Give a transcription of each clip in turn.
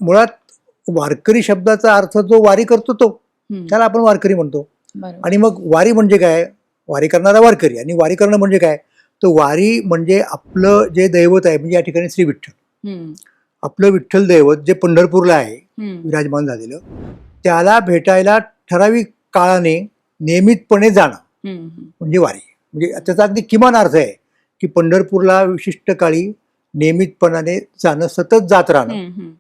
मुळात वारकरी शब्दाचा अर्थ जो वारी करतो तो त्याला आपण वारकरी म्हणतो. आणि मग वारी म्हणजे काय? वारी करणारा वारकरी. आणि वारी करणं म्हणजे काय? तर वारी म्हणजे आपलं जे दैवत आहे, म्हणजे या ठिकाणी श्री विठ्ठल, आपलं विठ्ठल दैवत जे पंढरपूरला आहे विराजमान झालेलं, त्याला भेटायला ठराविक काळाने नियमितपणे जाणं म्हणजे वारी. म्हणजे त्याचा अगदी किमान अर्थ आहे की पंढरपूरला विशिष्ट काळी नियमितपणाने जाणं, सतत जात राहणं,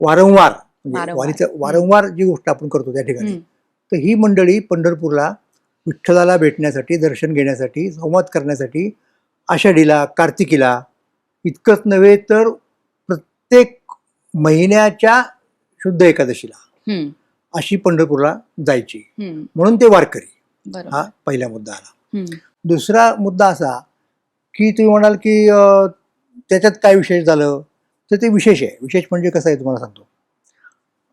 वारंवार. म्हणजे वारीचं वारंवार जी गोष्ट आपण करतो त्या ठिकाणी. तर ही मंडळी पंढरपूरला विठ्ठलाला भेटण्यासाठी, दर्शन घेण्यासाठी, संवाद करण्यासाठी आषाढीला, कार्तिकीला, इतकंच नव्हे तर प्रत्येक महिन्याच्या शुद्ध एकादशीला अशी पंढरपूरला जायची. म्हणून ते वारकरी. हा पहिला मुद्दा आला. दुसरा मुद्दा असा की तुम्ही म्हणाल की त्याच्यात काय विशेष झालं, तर ते विशेष आहे. विशेष म्हणजे कसं आहे तुम्हाला सांगतो.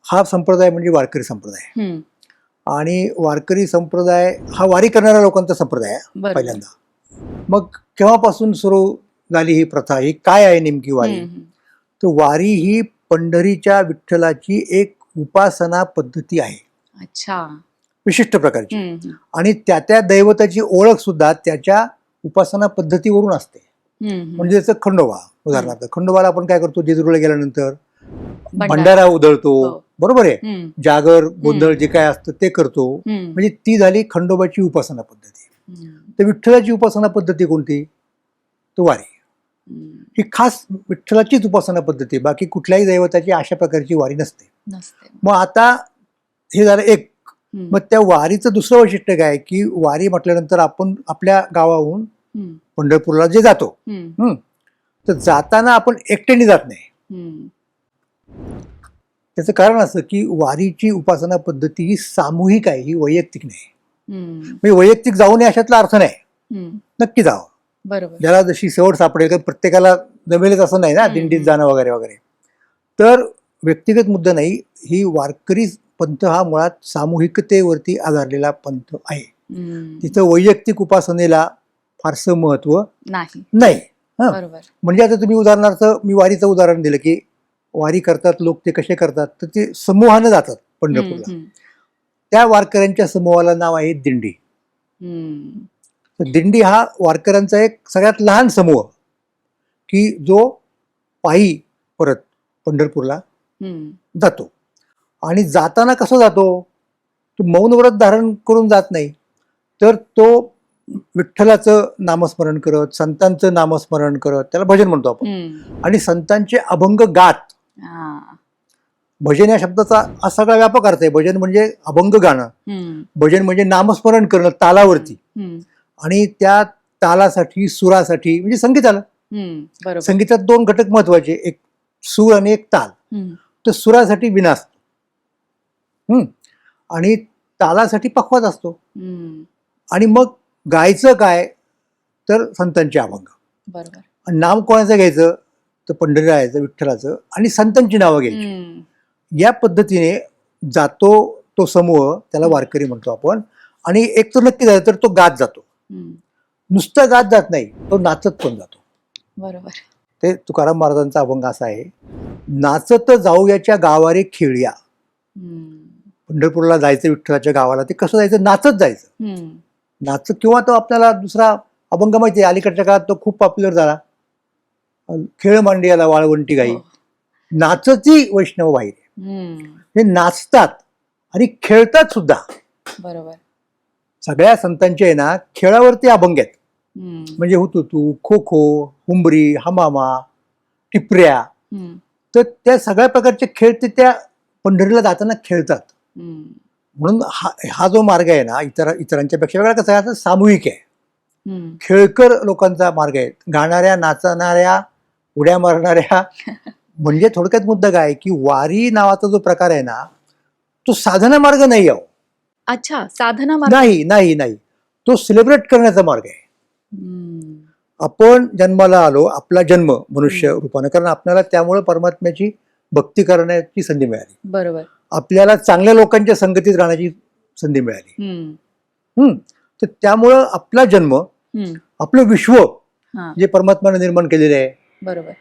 हा संप्रदाय म्हणजे वारकरी संप्रदाय. आणि वारकरी संप्रदाय हा वारी करणाऱ्या लोकांचा संप्रदाय आहे पहिल्यांदा. मग केव्हापासून सुरू झाली ही प्रथा? ही काय आहे नेमकी वारी? तर वारी ही पंढरीच्या विठ्ठलाची एक उपासना पद्धती आहे. अच्छा. विशिष्ट प्रकारची. आणि त्या त्या दैवताची ओळख सुद्धा त्याच्या उपासना पद्धतीवरून असते. म्हणजे त्याचं खंडोबा, उदाहरणार्थ खंडोबाला आपण काय करतो, जेजुरीला गेल्यानंतर भंडारा उधळतो, बरोबर आहे, जागर गोंधळ जे काय असतं ते करतो. म्हणजे ती झाली खंडोबाची उपासना पद्धती. तर विठ्ठलाची उपासना पद्धती कोणती? तो वारी. ही खास विठ्ठलाचीच उपासना पद्धती, बाकी कुठल्याही दैवताची अशा प्रकारची वारी नसते. मग आता हे झालं एक. मग त्या वारीचं दुसरं वैशिष्ट्य काय की वारी म्हटल्यानंतर आपण आपल्या गावाहून पंढरपूरला जे जातो, तर जाताना आपण एकट्याने जात नाही. त्याचं कारण असं की वारीची उपासना पद्धती ही सामूहिक आहे, ही वैयक्तिक नाही. म्हणजे वैयक्तिक जाऊ नये अशातला अर्थ नाही. नक्की जावं, बरोबर. ज्याला जशी सवड सापडेल, कारण प्रत्येकाला जमेलच असं नाही ना, दिंडीत जाणं वगैरे वगैरे. तर व्यक्तिगत मुद्दा नाही. ही वारकरी पंथ हा मुळात सामूहिकतेवरती आधारलेला पंथ आहे. तिथं वैयक्तिक उपासनेला फारसं महत्व नाही. म्हणजे आता तुम्ही उदाहरणार्थ मी वारीचं उदाहरण दिलं की वारी करतात लोक, ते कसे करतात, तर ते समूहानं जातात पंढरपूरला. त्या वारकऱ्यांच्या समूहाला नाव आहे दिंडी. दिंडी हा वारकऱ्यांचा एक सगळ्यात लहान समूह की जो पायी परत पंढरपूरला जातो. आणि जाताना कसं जातो? तो मौन व्रत धारण करून जात नाही, तर तो विठ्ठलाचं नामस्मरण करत, संतांचं नामस्मरण करत, त्याला भजन म्हणतो आपण, आणि संतांचे अभंग गात. भजन या शब्दाचा हा सगळा व्यापक अर्थ आहे. भजन म्हणजे अभंग गाणं, भजन म्हणजे नामस्मरण करणं तालावरती, आणि त्या तालासाठी, सुरासाठी, म्हणजे संगीत आलं. संगीतात दोन घटक महत्वाचे, एक सूर आणि एक ताल. तर सुरासाठी वीणा असतो आणि तालासाठी पखवाज असतो. आणि मग गायचं काय? तर संतांचे अभंग. आणि नाम कोणाचं घ्यायचं? तर पंढरीरायाचं, विठ्ठलाचं, आणि संतांची नावं घ्यायची. या पद्धतीने जातो तो समूह, त्याला वारकरी म्हणतो आपण. आणि एक तर नक्की झालं तर तो गात जातो. नुसतं गात जात नाही, तो नाचत पण जातो. बरोबर. ते तुकाराम महाराजांचा अभंग असा आहे, नाचत जाऊयाच्या गावारे खेळ्या. पंढरपूरला जायचं विठ्ठलाच्या गावाला, ते कसं जायचं? नाचत जायचं. नाच, किंवा तो आपल्याला दुसरा अभंग माहिती आहे, अलीकडच्या काळात तो खूप पॉप्युलर झाला, खेळ मांडियाला वाळवंटी गाई, नाचती वैष्णव बाई. हे नाचतात आणि खेळतात सुद्धा. बरोबर. सगळ्या संतांचे आहे ना खेळावरती अभंग आहेत. म्हणजे हुतुतू, खो खो, हुंबरी, हमामा, टिपऱ्या, तर त्या सगळ्या प्रकारचे खेळ ते त्या पंढरीला जाताना खेळतात. म्हणून हा जो मार्ग आहे ना, इतरांच्या पेक्षा वेगळा कसा आहे? सामूहिक आहे, खेळकर लोकांचा मार्ग आहे. गाणाऱ्या, नाचणाऱ्या, उड्या मारणाऱ्या. म्हणजे थोडक्यात मुद्दा काय की वारी नावाचा जो प्रकार आहे ना, तो साधना मार्ग नाही आहे. अच्छा, साधना मार्ग नाही, तो सेलिब्रेट करण्याचा मार्ग आहे. आपण जन्माला आलो, आपला जन्म मनुष्य रूपाने, कारण आपल्याला त्यामुळे परमात्म्याची भक्ती करण्याची संधी मिळाली. बरोबर. आपल्याला चांगल्या लोकांच्या संगतीत राहण्याची संधी मिळाली. तर त्यामुळं आपला जन्म, आपलं विश्व जे परमात्म्याने निर्माण केलेलं आहे, बरोबर,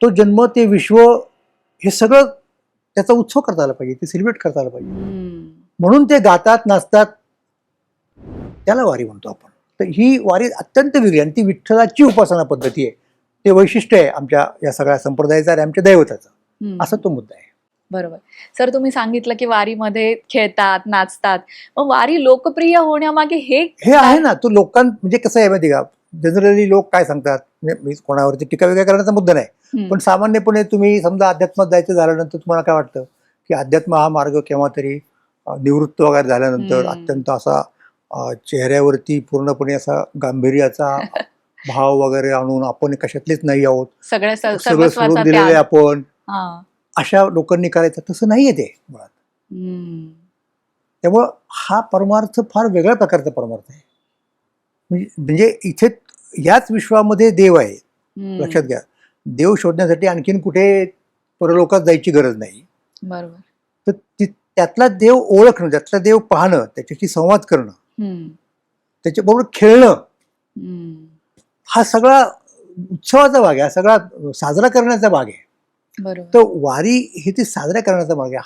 तो जन्म, ते विश्व, हे सगळं त्याचा उत्सव करता आला पाहिजे, ते सेलिब्रेट करता आलं पाहिजे. म्हणून ते गातात नाचतात, त्याला वारी म्हणतो आपण. तर ही वारी अत्यंत वेगळी आणि ती विठ्ठलाची उपासना पद्धती आहे. ते वैशिष्ट्य आहे आमच्या या सगळ्या संप्रदायाचं आणि आमच्या दैवताचं. असा तो मुद्दा आहे. बरोबर. सर, तुम्ही सांगितलं की वारीमध्ये खेळतात, नाचतात. मग वारी लोकप्रिय होण्यामागे हे आहे ना, तो म्हणजे कसं आहे माहिती का, जनरली लोक काय सांगतात, म्हणजे मी कोणावरती टीका वगैरे करण्याचा मुद्दा नाही, पण सामान्यपणे तुम्ही समजा अध्यात्मात जायचं झाल्यानंतर तुम्हाला काय वाटतं की अध्यात्म हा मार्ग केव्हा तरी निवृत्त वगैरे झाल्यानंतर अत्यंत असा चेहऱ्यावरती पूर्णपणे असा गांभीर्याचा भाव वगैरे आणून आपण कशातलेच नाही आहोत, सगळं सोडून दिलेलं आहे आपण, अशा लोकांनी करायचं. तसं नाहीये ते मुळात. त्यामुळं हा परमार्थ फार वेगळ्या प्रकारचा परमार्थ आहे. म्हणजे इथे याच विश्वामध्ये देव आहे, लक्षात घ्या. देव शोधण्यासाठी आणखीन कुठे परलोकात जायची गरज नाही. बरोबर. तर त्यातला देव ओळखणं, त्यातला देव पाहणं, त्याच्याशी संवाद करणं, त्याच्याबरोबर खेळणं, हा सगळा उत्सवाचा भाग आहे, हा सगळा साजरा करण्याचा भाग आहे. तर वारी हे ते साजरा करण्याचा भाग आहे.